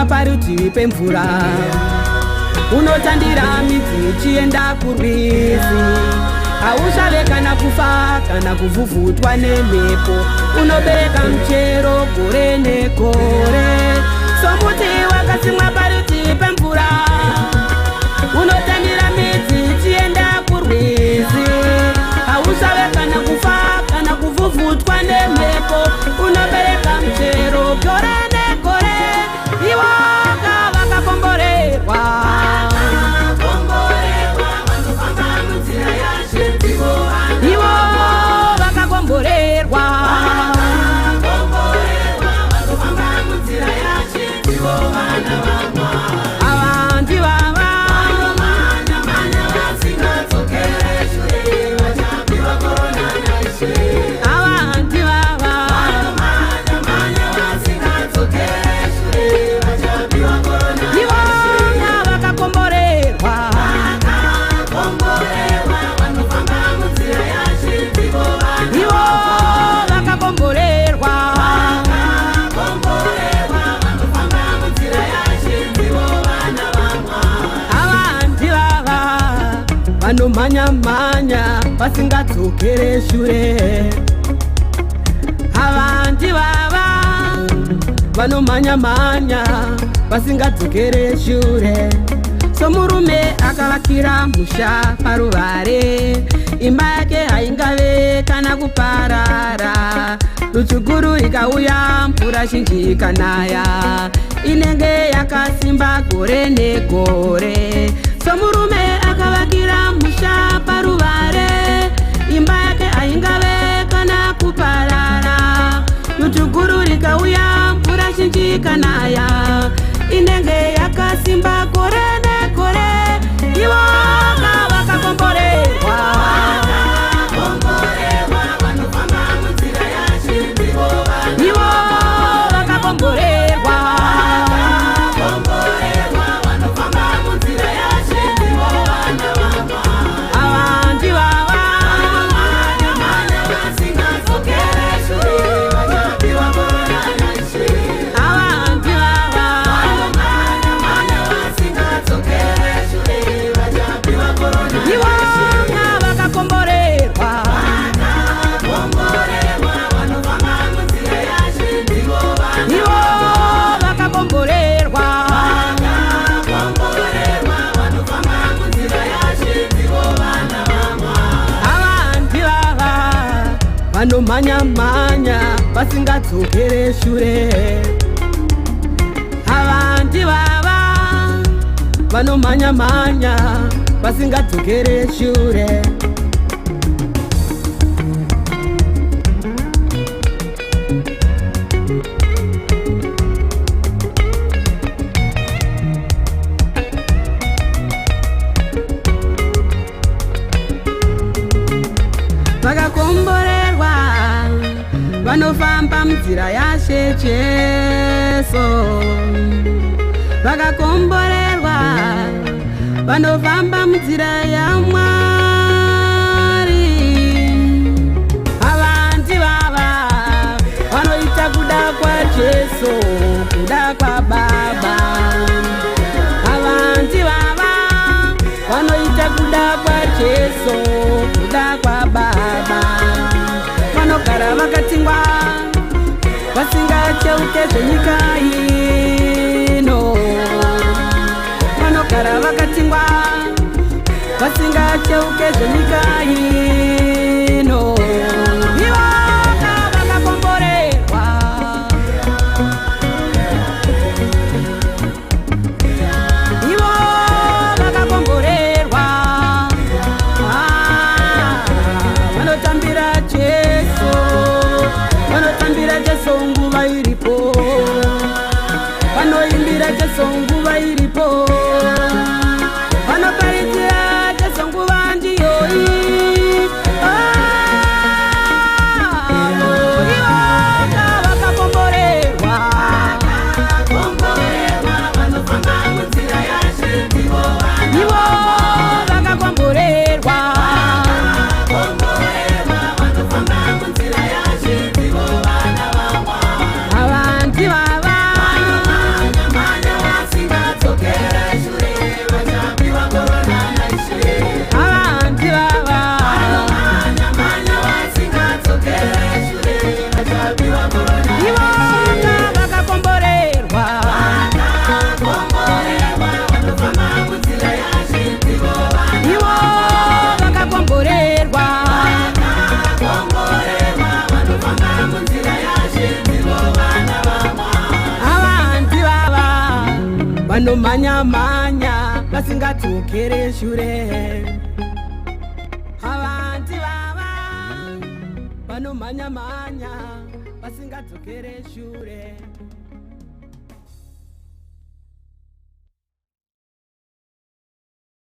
wakasimwa parutivi pemvura, unotandira midzi uchienda kurwizi. Hauchave kana kufa kana kuvhuvhutwa nemhepo, unobereka muchero gore negore. Somuti wakasimwa parutivi pemvura, unotandira midzi uchienda kurwizi. Hauchave kana kufa kana kuvhuvhutwa nemhepo, unobereka muchero gore negore. Iwanga vakakomborerwa, ivo vakakomborerwa, avanti vava avanti vava ivonga vakakomborerwa, ivo vakakomborerwa, avanti vava vanomhanya-mhanya vasingadzokere shure. Avanti vava vanomhanya-mhanya vasingadzokere shure. Somurume akavakira musha paruvare, imba yake haingave kana kuparara. Rutsuguru ikauya mvura zhinji ikanaya, inenge yakasimba gore negore. Somurume akavakira musha paruvare, imba yake haingave kana kuparara. Rutsuguru ikauya mvura zhinji ikanaya, inenge yakasimba gore negore. Ivo vakakomborerwa, ivo vakakomborerwa, avanti vava avanti vava ivonga vakakomborerwa, ivo vakakomborerwa, avanti vava vanomhanya-mhanya vasingadzokere shure. Avanti vava vanomhanya-mhanya vasingadzokere shure. Vakakomborerwa vanofamba munzira yaShe Jesu. Vakakomborerwa vanofamba munzira yaMwari. Avanti vava vanoita kuda kwaJesu, kuda kwaBaba. Avanti vava vanoita kuda kwaJesu, kuda kwaBaba. Vanogara vakatingwa vasingacheuke zvenyika ino, vanogara vakatingwa vasingacheuke zvenyika ino. Ivonga vakakomborerwa, ivo vakakomborerwa, vanotambira Jesu, vanotambira Jesu nguva iripo, vanoimbira Jesu nguva iripo, vanoparidzira Jesu nguva ndiyoyi. vanomhanyamhanya vasingadzokere shure. Avanti vava vanomhanyamhanya vasingadzokere shure.